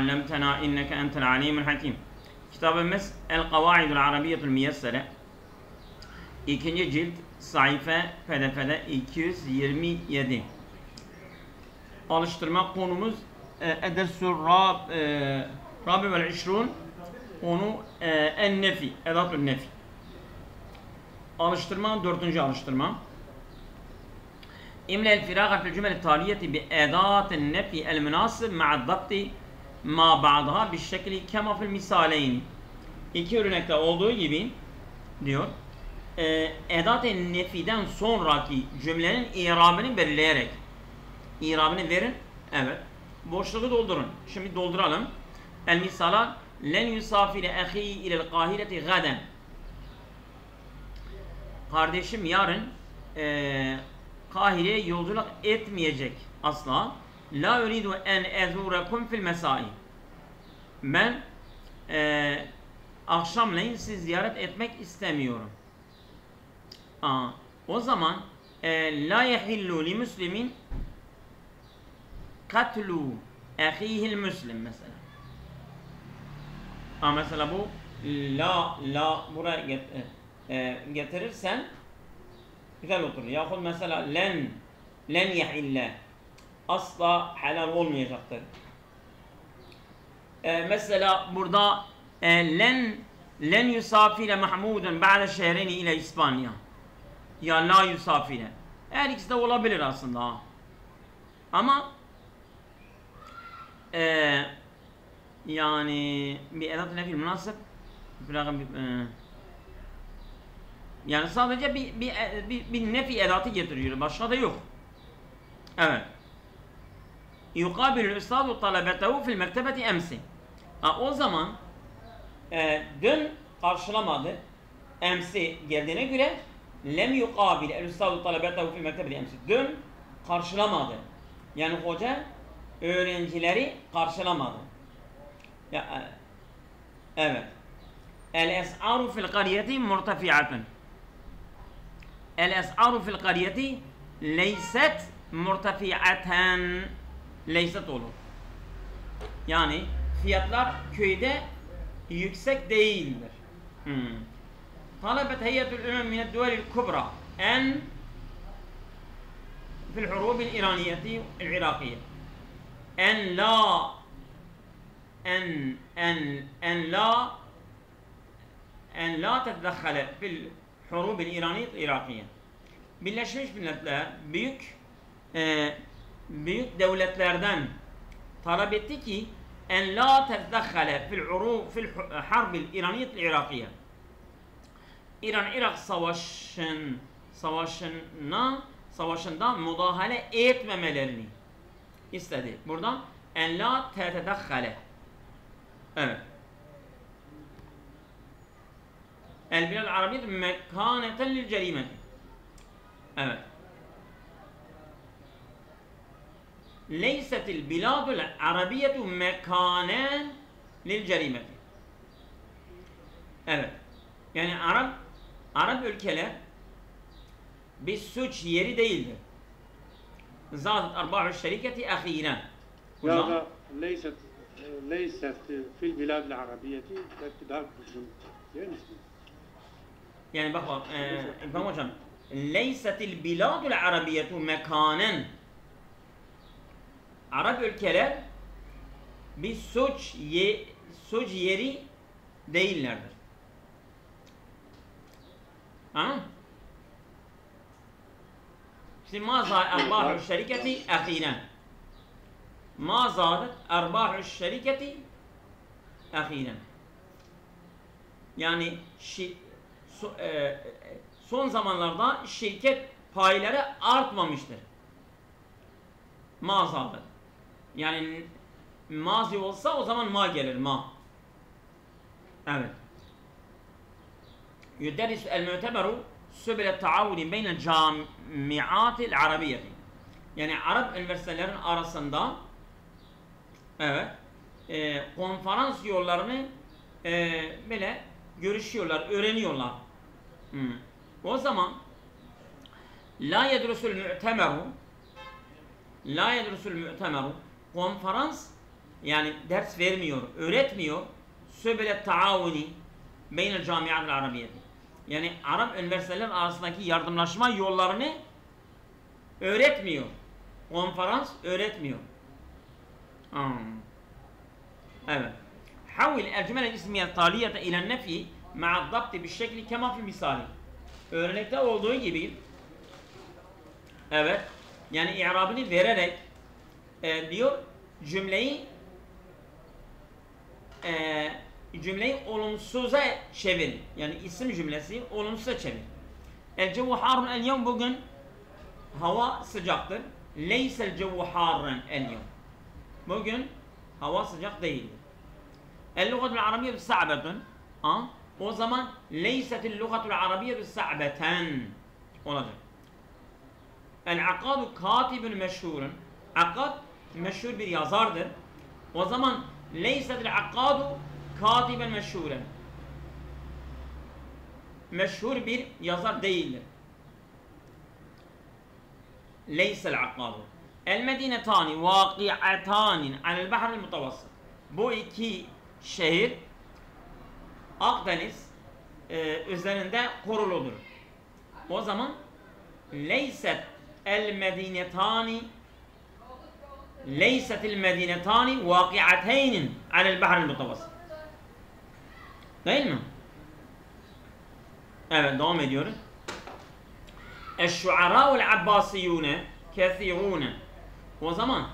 علمتنا إنك أنت العليم الحكيم. Kitabımız El-Kavaidul Arabiyyetul Miyessere, 2. cilt, sayfa PDF'de 227. Alıştırma konumuz Edersur Rabi vel İşrun, onu En-Nefi, Edatül Nefi. Alıştırma, 4. alıştırma. İmle el-firaga fil cümle taliyeti bi edatin nefi el-münasib ma'ad-dabti ma ba'daha bi şekli kema fil misaleyni. İki örnekte olduğu gibi diyor, edat-ı nefiden sonraki cümlenin irabını belirleyerek, irabını verin, evet, boşluğu doldurun. Şimdi dolduralım. El-misalar len yusafire ehi ilel kahireti gaden. Kardeşim yarın Kahire'ye yolculuk etmeyecek asla. La uridu en ezurekum fil mesai. Ben akşamleyin sizi ziyaret etmek istemiyorum. O zaman la yehillu li muslimin katlu ehihil muslim mesela. Mesela bu la buraya getirirsen güzel oturur. Yahut mesela len yehille asla helal olmayacaktır. Mesela burada len yusafire Mahmudun ba'de şehreni ile İspanya. Ya la yusafire. Her ikisi de olabilir aslında. Ama yani bir edat-ı nefil münasip yani sadece bir nefi edatı getiriyor. Başka da yok. Evet. Yukabilü üstadu talebetehu fil mektebeti emsi. O zaman dün karşılamadı. Emsi geldiğine göre lem yukabil üstadu talebetehu fil mektebeti emsi. Dün karşılamadı. Yani hoca öğrencileri karşılamadı. Evet. El-es'aru fil qariyeti murtafi'atun. El-es'aru fil qariyeti leyset murtafi'aten. Leyset olur. Yani fiyatlar köyde yüksek değildir. Talebet heyetül ümem mined duvelil kubra en fil hurubil iraniyeti el-irakiye. En la tedekhale fil hurubil iraniyet el-irakiye. Birleşmiş Milletler büyük devletlerden talep etti ki en la tedekhale fil harbil iraniyet el-irakiye. İran-Irak savaşında müdahale etmemelerini istedi. Burada en la tedekhale. Evet. El-bilad arabiyet mekaneten lil cerimeti. Evet. Leysetil biladul arabiyetu mekanen lil cerimeti. Evet. Yani Arap ülkeler bir suç yeri değildir. Zaten arba'u şirketi ahine. Ya leyset fil biladul arabiyeti dar değil mi? Yani bak İbrahim hocam, leysetil biladul arabiyetu mekanen. Arap ülkeler bir suç yeri değillerdir. Şimdi ma zâdet erbâhu şeriketi ehînen. Ma zâdet erbâhu şeriketi ehînen. Yani son zamanlarda şirket payları artmamıştır. Ma zâdet. Yani mazi olsa o zaman ma gelir, ma. Evet. Yüderrisu el-mü'teberu sübile taavuni beynel camiatil arabiyeti. Yani Arap üniversitelerin arasında evet konferans yollarını böyle görüşüyorlar, öğreniyorlar. O zaman la yedrusul mü'temeru konferans Yani ders vermiyor, öğretmiyor. Sübület taavuni beynel camiatil arabiyeti. Yani Arap üniversiteler arasındaki yardımlaşma yollarını öğretmiyor. Konferans öğretmiyor. Evet. حول الجمل الاسمية التالية إلى النفي مع الضبط بالشكل كما في المثال. Örnekte olduğu gibi, evet, yani i'rabını vererek diyor cümleyi olumsuza çevir. Yani isim cümlesi olumsuza çevir. El cevu harun el yevm, bugün hava sıcaktır. Leysel cevu harun el yevm. Bugün hava sıcak değildir. El lugatul arabiyye bis sa'betun. O zaman leysetil lugatul arabiyye bis sa'beten olacak. El akadu katibun meşhurun. Akad meşhur bir yazardır. O zaman leysetil akadu katiben meşhuren. Meşhur bir yazar değildir. Leysel akadu. El medinetani vaki'atanin alel bahril mutavassıt. Bu iki şehir Akdeniz üzerinde kuruludur. O zaman leyset el medinetani leysetil medinetani vaki'ateynin alel bahril mutavassıt. Değil mi? Evet, devam ediyoruz. Eşşuarâ'ul abbasiyûne kethîrûne. O zaman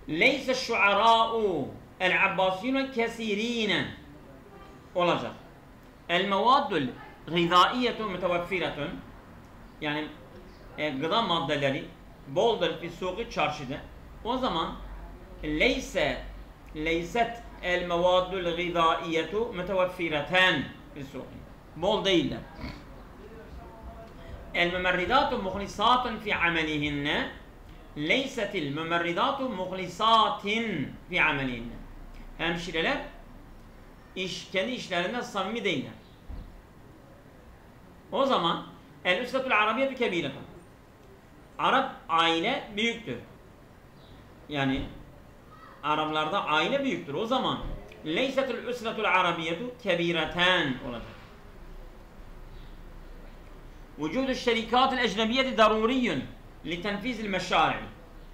leyse şuarâ'u el abbasiyûne kesîrîne olacak. El mevaddul gıdâiyetu müteveffiretun. Yani gıda maddeleri boldur fi suğu çarşıda. O zaman leyset el mevaddul gıdâiyetu müteveffireten fi suğu. Bol değiller. El mümerridatu muhlisatun fi amelihinne. Leysetil mümerridatu muhlisatin fi amelihinne. Hemşireler kendi işlerinde samimi değiller. O zaman el üsretul arabiyetü kebiretun. Arap aile büyüktür. Yani Araplarda aile büyüktür. O zaman leysetul üsretul arabiyetü kebireten olacak. وجود الشركات الأجنبية ضروري لتنفيذ المشاريع.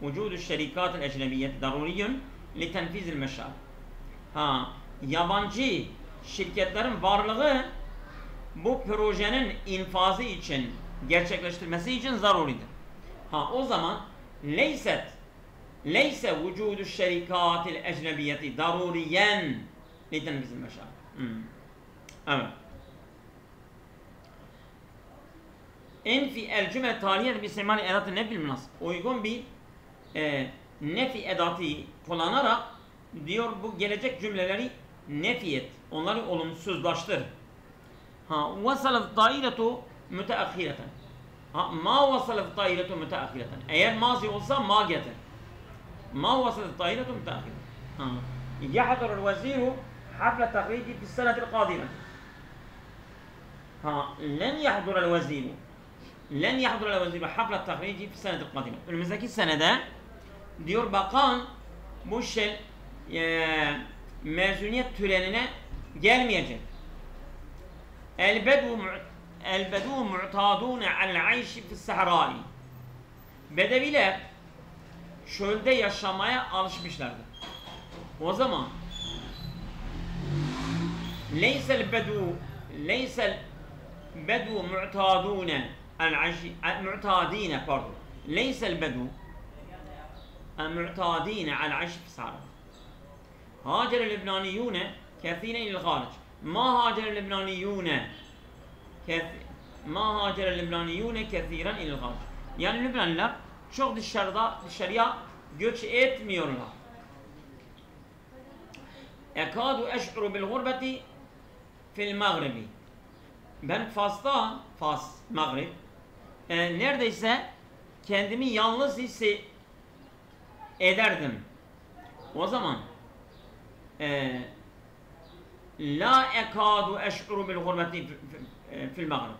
وجود الشركات الأجنبية ضروري لتنفيذ المشاريع. Yabancı şirketlerin varlığı bu projenin infazı için, gerçekleştirmesi için zaruridir. O zaman leyse vücudu şerikatil ecnebiyeti daruriyen litenfizil meşâri. Evet. Enfi el cümle taliyet bi istimali edatı nefil münasip. Uygun bir nefi edatı kullanarak diyor bu gelecek cümleleri nefi et. Onları olumsuzlaştır. Vasalet dairetu müteahhireten. Ma vasalet dairetu müteahhireten. Eğer mazi olsa ma getir. Ma vasalet dairetu müteahhireten. Yahdurul veziru hafle tahriji fi senetil kadime. Len yahdurul veziru. Len yahdurul veziru hafle tahriji fi senetil kadime. Önümüzdeki senede diyor bakan bu mezuniyet törenine gelmeyecek. El-bedû mu'tadûne al'ayşi fi's-sahrai. Bedeviler çölde yaşamaya alışmışlardır. O zaman leysel bedû mu'tadûne al'ayşi mu'tadîne pardon. Leysel bedû mu'tadîne al'ayşi fi's-sahrai. هاجر اللبنانيون كثيرا إلى الخارج. ما هاجر اللبنانيون كثيرا إلى الخارج. Yani Lübnanlılar çok dışarıya göç etmiyorlar. Ekadu eş'uru bil gurbeti fil Magribi. Ben Fas, Maghrib, neredeyse kendimi yalnız hissederdim. O zaman la ekadu eş'uru bil gurbeti fil Maghrib.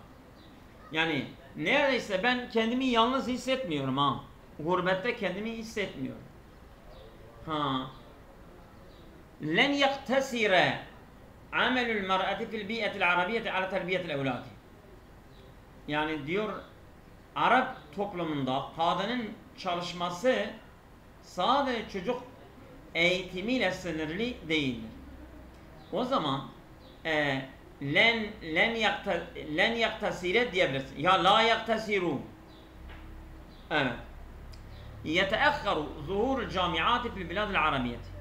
Yani neredeyse ben kendimi yalnız hissetmiyorum Gurbette kendimi hissetmiyorum. Ha. لن يقتصر عمل المرأة في البيئة العربية على تربية الأولاد. Yani diyor Arap toplumunda kadının çalışması sadece çocuk eğitimiyle sınırlı değildir. O zaman len yaktasire diyebilirsin. Ya la yaktasiru. Evet. Yeteakharu zuhurul camiati fil biladil arabiyyeti.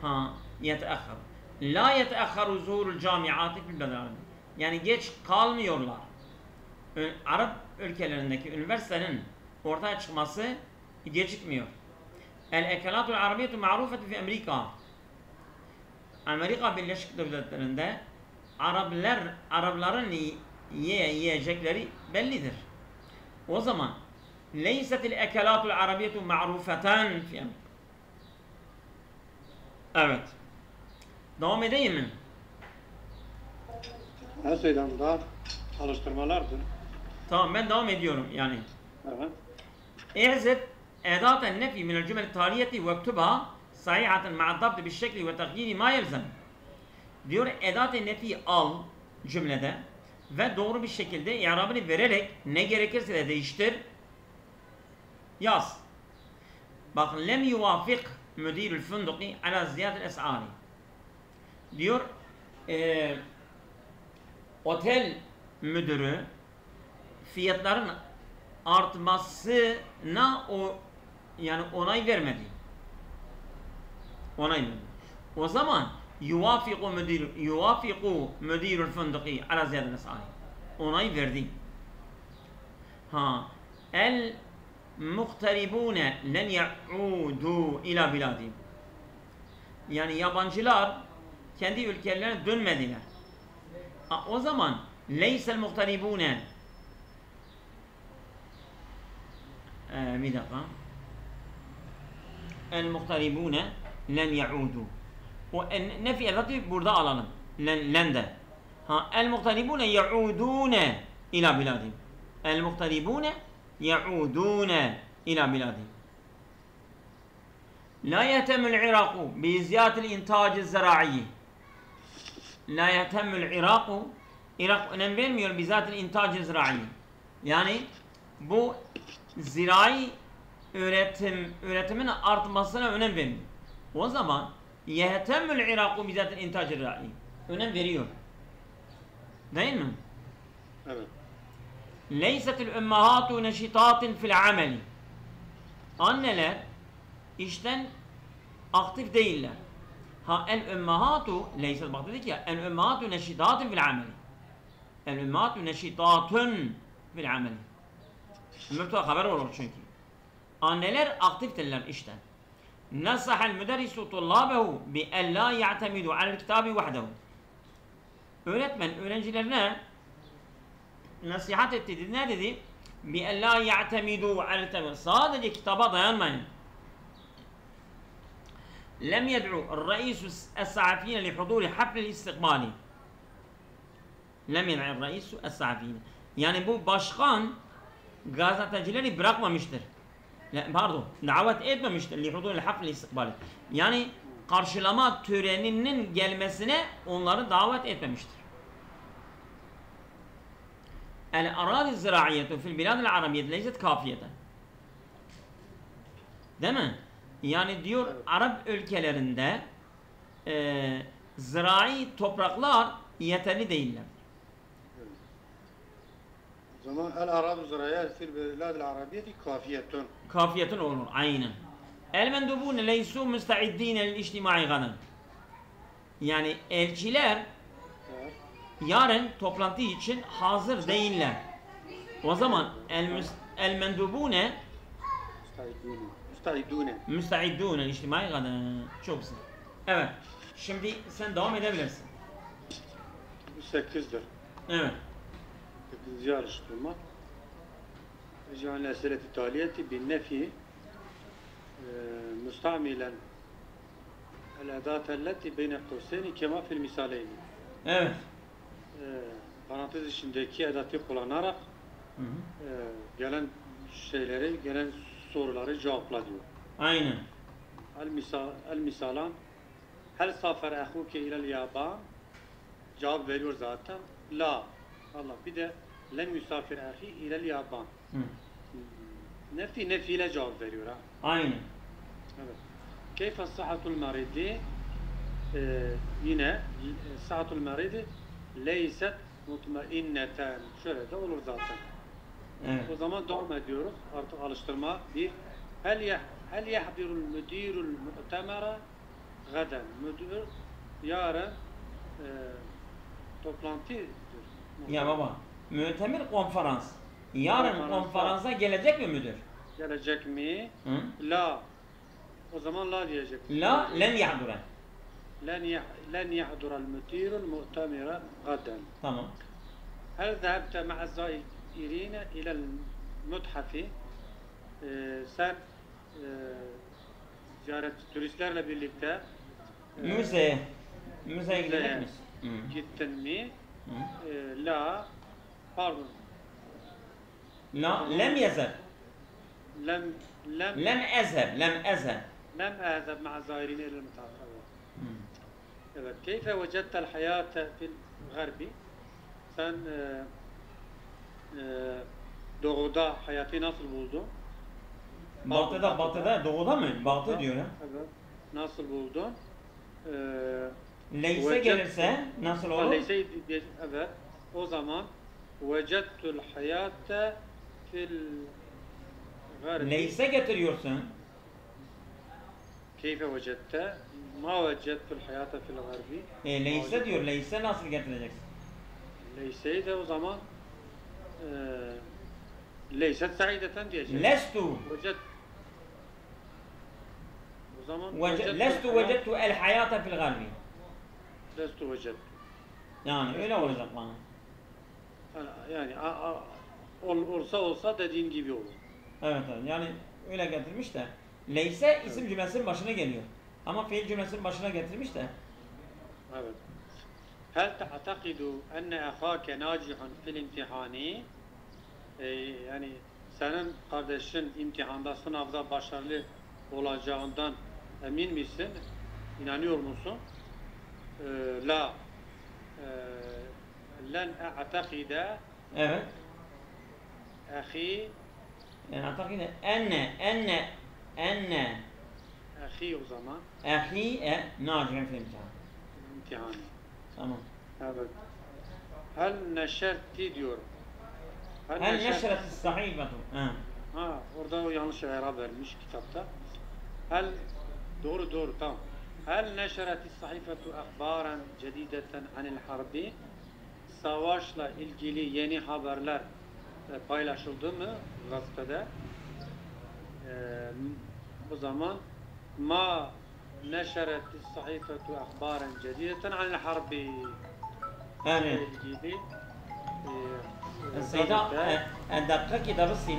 Ha, yeteakharu. La yeteakharu zuhurul camiati fil biladil arabiyyeti. Yani geç kalmıyorlar. Arap ülkelerindeki üniversitenin ortaya çıkması gecikmiyor. El-ekalatul arabiyyetu ma'rufetu fi Amerika. Amerika Birleşik Devletleri'nde Arapların yiyecekleri bellidir. O zaman leysetil ekalatul arabiyyetu ma'rufeten fi Amerika. Evet. Devam edeyim mi? Mesela daha alıştırmalardır. Tamam, ben devam ediyorum yani. Evet. احذف أداة النفي من الجمل التالية واكتبها صحيحة مع الضبط بالشكل وتغيير ما يلزم. Diyor edat-ı nefi al cümlede ve doğru bir şekilde i'rabını vererek ne gerekirse de değiştir. Yaz. Bak lem yuvafik müdürül fındıki ala ziyadel es'ari. Diyor otel müdürü fiyatların artmasına yani onay vermedi. Onay vermedi. O zaman yuvafiku müdürül fındıki ala ziyadel es'ari. Onay verdi. Ha. El muhtaribune len ya'udu ila biladihim. Yani yabancılar kendi ülkelerine dönmediler. O zaman leysel muhtaribune bir dakika. El muhtaribune len ya'udu. O nefi edatı burada alalım. Len de. Ha, el muhtaribune ya'udune ila biladihim. El muhtaribune ya'udune ila biladihim. La yetemül Iraku bi ziyadetil intac zira'i. La yetemül Iraku, Irak önem vermiyor bizatil intac zira'i. Yani bu zirai üretimin artmasına önem vermiyor. O zaman yetemül Iraku bizatil intac zira'i. Önem veriyor. Değil mi? Evet. Leysetil ümmehatu neşitatin fil ameli. Anneler işten aktif değiller. Ha el ümmehatu leyset bak dedik ya el ümmehatu neşitatin fil ameli. El ümmehatu neşitatun fil ameli. Mürtuğa haber olur çünkü. Anneler aktiftirler işten. Nasahal müderrisu tullabehu bi en la ya'temidu alel kitabi vahdehu. Öğretmen öğrencilerine nasihat etti. Ne dedi? Bi en la ya'temidu alel kitabi. Sadece kitaba dayanmayın. Lem yed'u el-reisu es-sa'afine li huduri hafl el-istikbali. Lem yed'u el-reisu es-sa'afine. Yani bu başkan gazetecileri bırakmamıştır. Pardon, davet etmemiştir li huduri hafl el-istikbali. Yani karşılama töreninin gelmesine onları davet etmemiştir. El-aradi ziraiyetu fil biladil arabiyyeti leyset kafiyeten. Değil mi? Yani diyor Arap ülkelerinde zirai topraklar yeterli değiller. O zaman el-aradu ziraiye fil biladil arabiyyeti kafiyetun. Kafiyetun olur, aynen. El-mendubune leysu müstaiddine lil-içtimai gadan. Yani elçiler yarın toplantı için hazır değiller. O zaman el-mendubune müstaiddune lil-içtimai gadan. Çok güzel. Evet. Şimdi sen devam edebilirsin. Bu 8'dir. Evet. 8. alıştırma. Ec'al eseleti taliyeti bin nefi müstamilen el-edat elleti beyne kavseyni kema fil misaleyni. Evet. Parantez içindeki edatı kullanarak gelen şeyleri, gelen soruları cevapla diyor. Aynen. El-misalan hel safer ehuke ilel yaban cevap veriyor zaten. La. Allah bir de lem yusafir ahi ilel yaban. Nefiyle cevap veriyor ha. Aynen. Evet. Keyfe sıhhatul meridi yine sıhhatul meridi leyset mutmainneten. Şöyle de olur zaten. Evet. O zaman devam ediyoruz. Artık alıştırma. Bir. Hel yahdirul müdirul mu'temera gaden. Müdür yarın toplantıdır. Ya baba, mütemir konferans. Yarın konferansa gelecek mi müdür? Gelecek mi? Hı? La. O zaman la diyecek. La, len yahdure. لن يحضر المدير المؤتمر غدا. Tamam. هل ذهبت مع الزائرين إلى المتحف؟ Sen ziyaret turistlerle birlikte Müzeye gidecek misin? gittin mi? La, pardon. La, lem yazar. Lem Lem ezheb. لم أذهب مع الزائرين إلى المتحف. Evet. Keyfe vecettel hayate fil garbi? Sen doğuda hayatı nasıl buldun? Batıda, doğuda mı? Batı diyor ha. Evet. Nasıl buldun? Leyse gelirse nasıl olur? Leyse, evet. O zaman vecettul hayate fil garbi. Leyse getiriyorsun. Keyfe vecette? Ma vecettul hayate fil garbi. Leyse diyor. Leyse nasıl getireceksin? Leyse'yi de o zaman leyset saideten diyeceğiz. Lestu. Vecet. O zaman Lestu vecettu el hayata fil garbi. Lestu vecet. Yani öyle olacak bana. Yani olsa dediğin gibi olur. Evet. Yani öyle getirmiş de. Leyse isim cümlesinin başına geliyor. Ama fiil cümlesinin başına getirmiş de. Evet. Hel ta'takidu enne ahake nacihun fil imtihani? Yani senin kardeşin imtihanda, sınavda başarılı olacağından emin misin? İnanıyor musun? La. Len a'takide. Evet. Ahi. Yani atakide enne Ahi o zaman. ahi nacim fil imtihan. İmtihani. Tamam. Evet. Hel neşerti diyor. Hel neşeret sahifatu. Ha, orada o yanlış i'rab vermiş kitapta. Hel doğru tamam. Hel neşeret sahifatu ahbaran cedideten anil harbi? Savaşla ilgili yeni haberler paylaşıldı mı gazetede? O zaman ma neşeret sahifatu ahbaran cedideten anil harbi. Evet. ilgili Seyda dakika kitabı sil.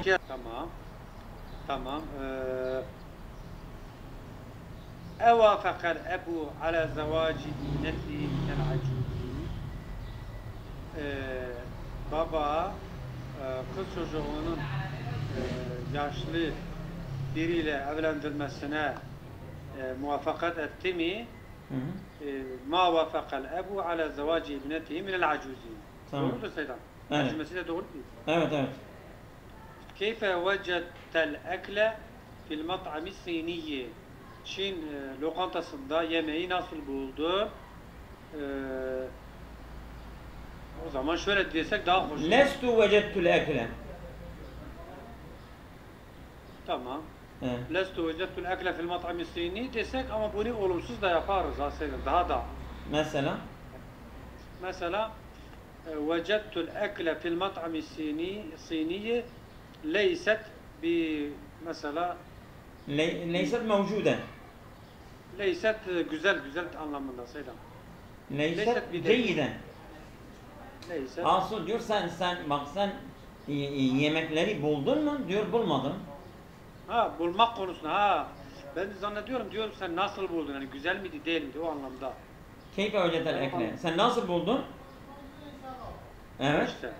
Tamam. Evafakal ebu ala zavaci ibneti minel acuzi. Baba kız çocuğunun yaşlı biriyle evlendirmesine muvaffakat etti mi? Ma vafakal ebu ala zavaci ibneti minel acuzi. Tamam. Doğrudur Seydan. Evet. Tercümesi de doğru değil. Evet. Keyfe vecettel ekle fil mat'ami siniyye. Çin lokantasında yemeği nasıl buldu? O zaman şöyle desek daha hoş. Lestu vecettul ekle. Tamam. Evet. Lestu vecettul ekle fil mat'ami siniyye desek ama bunu olumsuz da yaparız aslında. Daha da. Mesela vecettul ekle fil mat'ami siniyye leyset bi mesela Leyset mevcuden. leyset güzel anlamında Seydam. Leyset ceyiden. Leyset. Asıl diyor sen yemekleri buldun mu? Diyor bulmadım. Ha, bulmak konusunda ben zannediyorum diyorum sen nasıl buldun? Yani güzel miydi değil miydi o anlamda. Keyfe vecetel ekle. Sen nasıl buldun? Evet. İşte.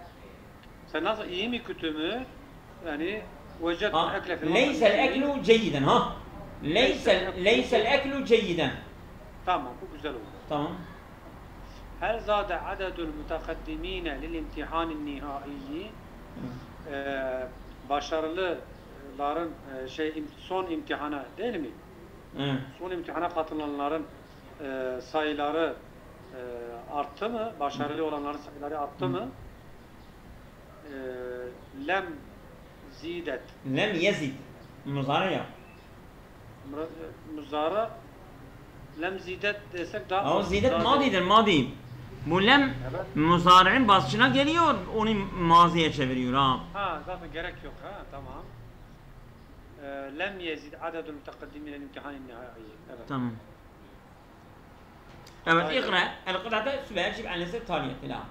Sen nasıl iyi mi kötü mü? Yani vecettul ekle fil mat'ami Leysel eklu ceyiden Leysel eklu ceyyiden. Tamam, bu güzel oldu. Tamam. Hel zâde adedul mutakaddimîne lil imtihanin nihâiyyi. Başarılıların son imtihana değil mi? Evet. Son imtihana katılanların sayıları arttı mı? Başarılı olanların sayıları arttı mı? Lem zidet. Lem yezid. Muzara yap. Muzara lem zidet desek daha Ama zidet madidir, madi. Bu lem evet. muzari'nin basçına geliyor, onu maziye çeviriyor ha. Ha, zaten gerek yok ha, tamam. Lem yezid adedul mutakaddimin el-imtihanin nihâiyyi. Evet. Tamam. Evet, ikra. El-kıda'da sübeyel cib annesi taliyeti la.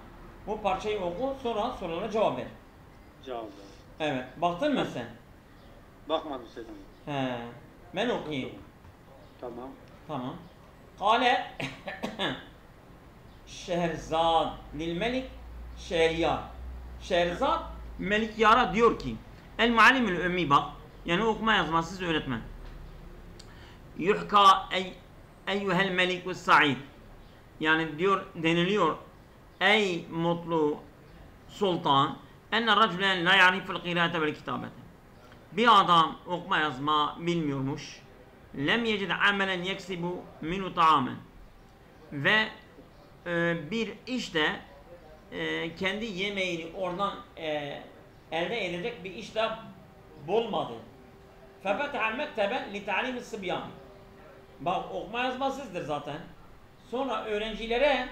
Bu parçayı oku, sonra sorulara cevap ver. Cevap ver. Evet, baktın mı sen? Bakmadım Seydin. He. Ben okuyayım. Tamam. Tamam. Kale Şehrzad lil melik Şehriyar. Şehrzad Melikyar'a diyor ki el muallimül ümmi bak, yani okuma yazmasız öğretmen. Yuhka eyyuhel melik ve sa'id, yani diyor, deniliyor ey mutlu sultan enne raculen la ya'riful kiraate vel kitabete, bir adam okuma yazma bilmiyormuş. Lem yecid amelen yeksibu minu taamen, ve bir işte kendi yemeğini oradan elde edecek bir işte bulmadı. Fefetaha mekteben li ta'lim sıbyan. Bak, okuma yazmasızdır zaten. Sonra öğrencilere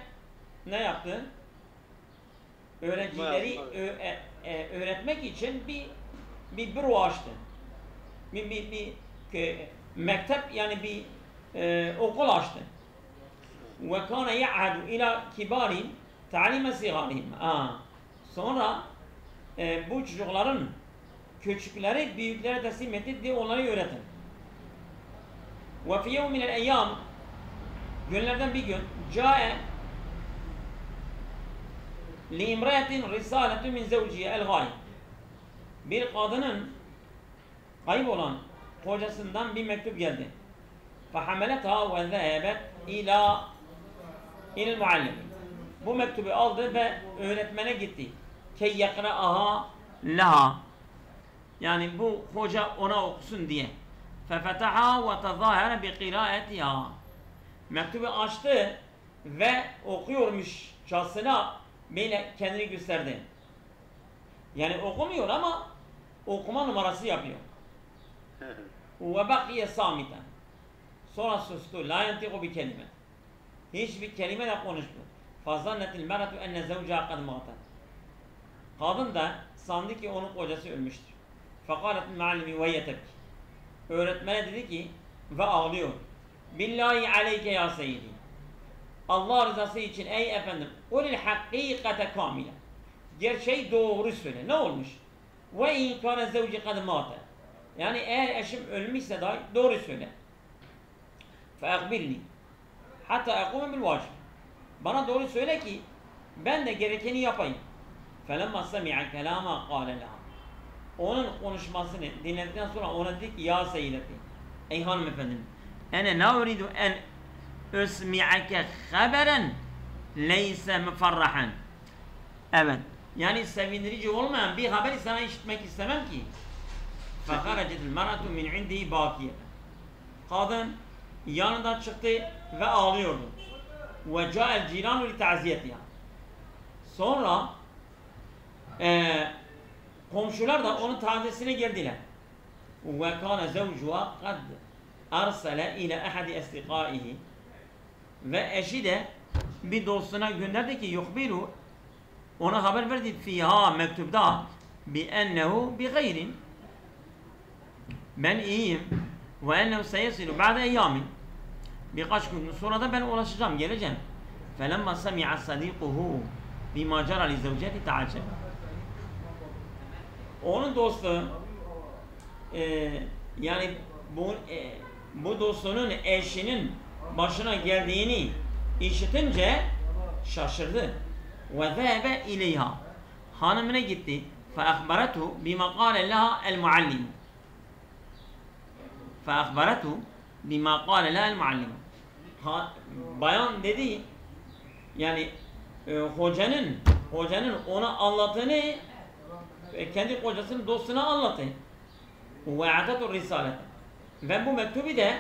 ne yaptı? Öğrencileri öğretmek için bir büro açtı. Bir mektep, yani bir okul açtı. Ve kana ya'hadu ila kibarin ta'lime sigarihim. Sonra bu çocukların küçükleri büyüklere teslim etti diye onları öğretin. Ve fi yevmin el eyyam, günlerden bir gün cae li imraetin risaletu min zevciye el gayb, bir kadının kayıp olan kocasından bir mektup geldi. Fehameletha ve zehebet ila il muallim, bu mektubu aldı ve öğretmene gitti. Key yakra'aha laha, yani bu hoca ona okusun diye. Fefetaha ve tezahara bi qiraatiha, mektubu açtı ve okuyormuşçasına böyle kendini gösterdi. Yani okumuyor ama okuma numarası yapıyor. Ve bakiye samiten, sonra sustu. La yantiqu bi kelime, hiçbir kelime de konuşmuyor. Fazannetil meratu enne zevcaha kad mâten, kadın da sandı ki onun kocası ölmüştür. Fekâletil muallimi ve yetebki, öğretmene dedi ki ve ağlıyor. Billahi aleyke ya seyyidi, Allah rızası için ey efendim, ulil hakikate kamile, gerçeği doğru söyle. Ne olmuş? Ve in kâne zevci kad mâte, yani eğer eşim ölmüşse dahi doğru söyle. Fe akbirni hatta ekume bil vacib, bana doğru söyle ki ben de gerekeni yapayım. Felemma semi'a kelama kâle leha, onun konuşmasını dinledikten sonra ona dedi ki ya seyyideti, ey hanımefendim, ene la uridu en usmi'ake haberen leyse mufarrahan, evet, yani sevindirici olmayan bir haberi sana işitmek istemem ki. Fekharecetil meratu min indihi bakiye, kadın yanından çıktı ve ağlıyordu. Ve ca'el cilanu li ta'ziyetiha, sonra komşular da onun taziyesine geldiler. Ve kana zevcuha kad arsale ile ahadi asdiqaihi, ve eşi de bir dostuna gönderdi ki yuhbiru, ona haber verdi fiha, mektubda, bi ennehu bi gayrin, ben iyiyim, ve ennehu seyesilu ba'de eyyamin, birkaç gün sonra da ben ulaşacağım, geleceğim. Felemma semi'a sadikuhu bima cara li zevceti ta'aceb, onun dostu yani bu dostunun eşinin başına geldiğini işitince şaşırdı. Ve zehebe ileyha, hanımına gitti. Fe ahbaretu bima kâle leha el muallim. فأخبرته بما قال لها المعلم. Bayan dedi, yani hocanın ona anlattığını kendi kocasının dostuna anlattı. Ve a'tatu risalete. Ve bu mektubu da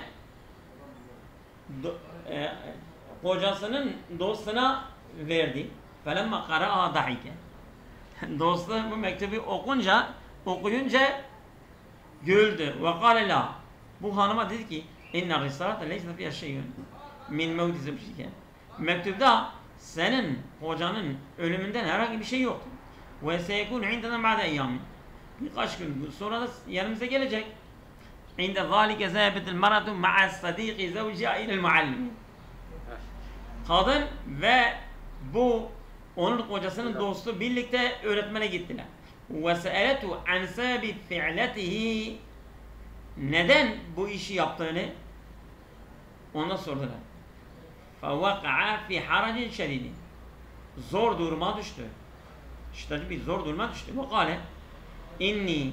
kocasının dostuna verdi. Felemma qara'aha dahike. Dostu bu mektubu okuyunca güldü. Ve kâle la. Bu hanıma dedi ki inna risalete leyse fiyâ şeyün min mevti zevcike. Mektupta senin hocanın ölümünden herhangi bir şey yok. Ve seyekûn indena ba'de eyyâmin. Birkaç gün sonra da yanımıza gelecek. İnde zâlike zâbetil maratu ma'a sadîki zevciha ilel muallim. Kadın ve bu onun kocasının dostu birlikte öğretmene gittiler. Ve se'eletu an sabi fi'letihi. Neden bu işi yaptığını ona sordular. فَوَقَعَ فِي حَرَجٍ شَدِيدٍ. Zor duruma düştü. İşte bir zor duruma düştü. وَقَالَ اِنِّي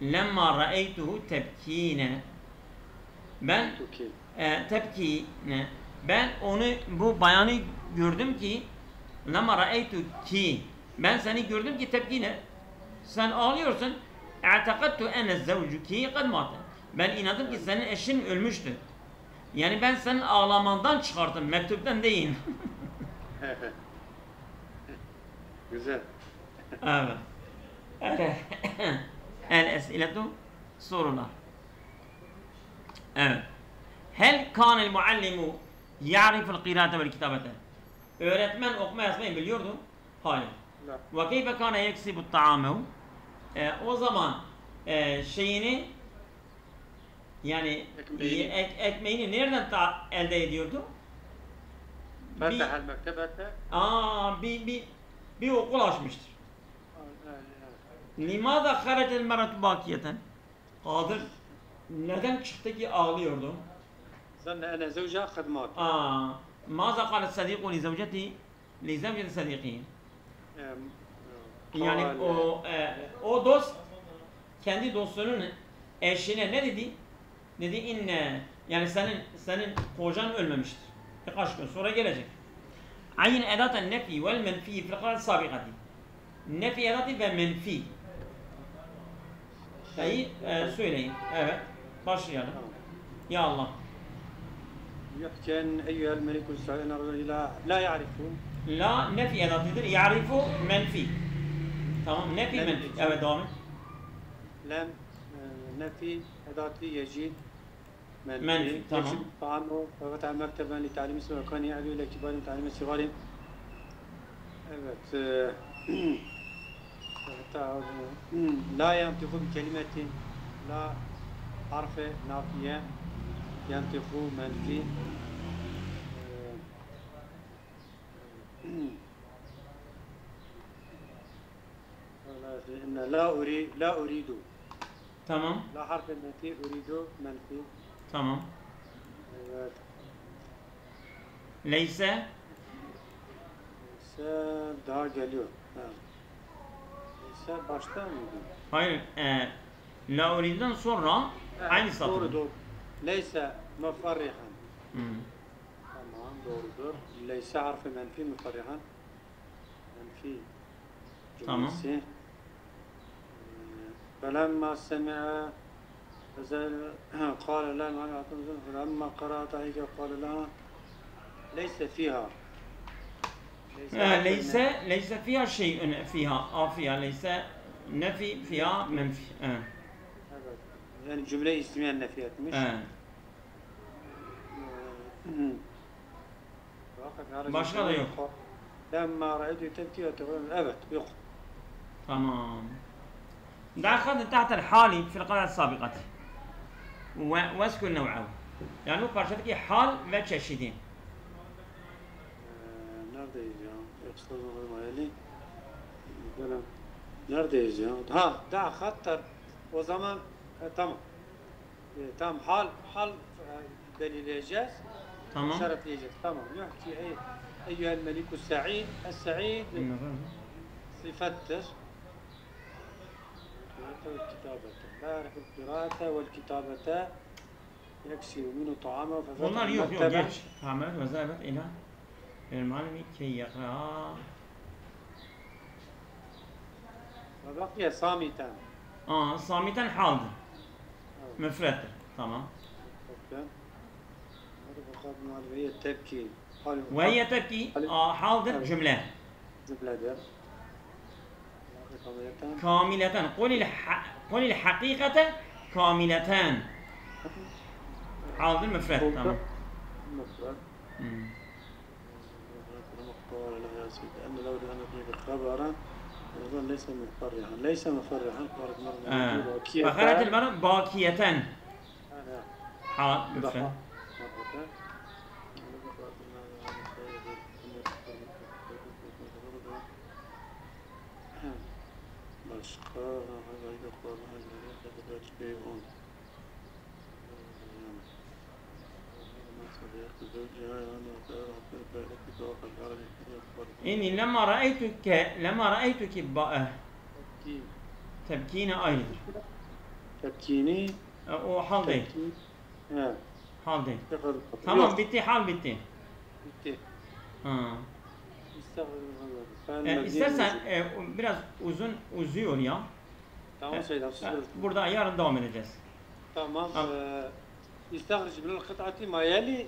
لَمَّا رَأَيْتُهُ تَبْك۪ينَ. Ben tepkine. Ben onu, bu bayanı gördüm ki لَمَّا رَأَيْتُ ki ben seni gördüm ki tepkine. Sen ağlıyorsun. اَعْتَقَدْتُ اَنَ الزَّوْجُكِ قَدْ مَاتَ. Ben inandım ki senin eşin ölmüştü. Yani ben senin ağlamandan çıkarttım, mektuptan değil. Güzel. Evet. El-es'iletu sorular. Evet. Hel kânel muallimu ya'riful qirâte vel kitabete. Öğretmen okuma yazmayı biliyordu. Hayır. Ve keyfe kâne yeksibut ta'amehu. O zaman şeyini, yani ekmeğini nereden elde ediyordu? Fetehel mektebete. Bir okul açmıştır. Limâzâ harecel meratu bâkiyeten. Kadın neden çıktı ki ağlıyordu? Zanne ene zevca khadmat. Mâzâ kâlet sadîku li zevceti sadîkihi. Yani o dost kendi dostunun eşine ne dedi? Dedi inne, yani senin kocan ölmemiştir. Birkaç gün sonra gelecek. Ayin edaten nefi vel menfi fil kâl sabikati. Nefi edatı ve menfi. Söyleyin. Evet. Başlayalım. Ya Allah. Yuhken eyyühel melikul sa'in la ya'rifu. La nefi edatıdır. Ya'rifu menfi. Tamam. Nefi menfi. Evet, devam et. Lem nefi edatı yecid منفي. تمام. طعامه وفتح مكتبا لتعليم اسمه وكان يعدو الى كبار تعليم الصغار. Evet. لا ينطق بكلمة لا حرف نافية ينطق منفي. لا أريد. Tamam. لا حرف منفي أريد منفي. Tamam. Evet. Leyse. Leyse daha geliyor. Leyse başta mıydı? Hayır. La uridu'dan sonra aynı satır. Doğru. Leyse mufarrihan. Tamam, doğrudur. Leyse harfi menfi mufarrihan. Menfi. Tamam. فلما سمع قال لا فلما قرأت عليك قال لا ليس فيها. ليس فيها شيء فيها ليس نفي فيها منفي. Evet. Yani cümle ismiyen nefi etmiş. Başka da yok. Lemma ra'aytu tebki. Evet, yok. تمام. دخل تحت الحالي في القطعة السابقة واسكن نوعه. Yani bu parçadaki hal ve çeşidi. Neredeyiz ya? Neredeyiz ya? Da hattar. O zaman tamam. Tamam, hal belirleyeceğiz. Tamam. İşaretleyeceğiz. Tamam. Yuhki eyyühel meliku sa'id. Es-sa'id sıfattır. والكتابة. لا أعرف القراءة والكتابة يكسر منه طعامه ففتح Bunlar yok yok المكتبة geç. Kamet ve zahbet ila المعلم كي يقرأ. وبقي صامتا. Samiten haldır. Müfrettir. Tamam. وهي تبكي. Ve hiye tebki haldır cümle. جملة Kamileten. Kul il hakikate kamileten. Haldır müfret. Tamam. مفرد. قال له يا سيدي أن لو أن فيك خبرا أيضا ليس مفرحا ليس مفرحا قالت مرة فخرت المرء باكية حال مفرد إني لما رأيتك تبكين أيضا تبكيني o hal değil. Evet. Hal değil. Tamam bitti, hal bitti. Bitti. Ha. İstersen biraz uzuyor ya. Tamam Seyyid Hafız. Burada yarın devam edeceğiz. Tamam. İstahric min el-kıt'ati ma yali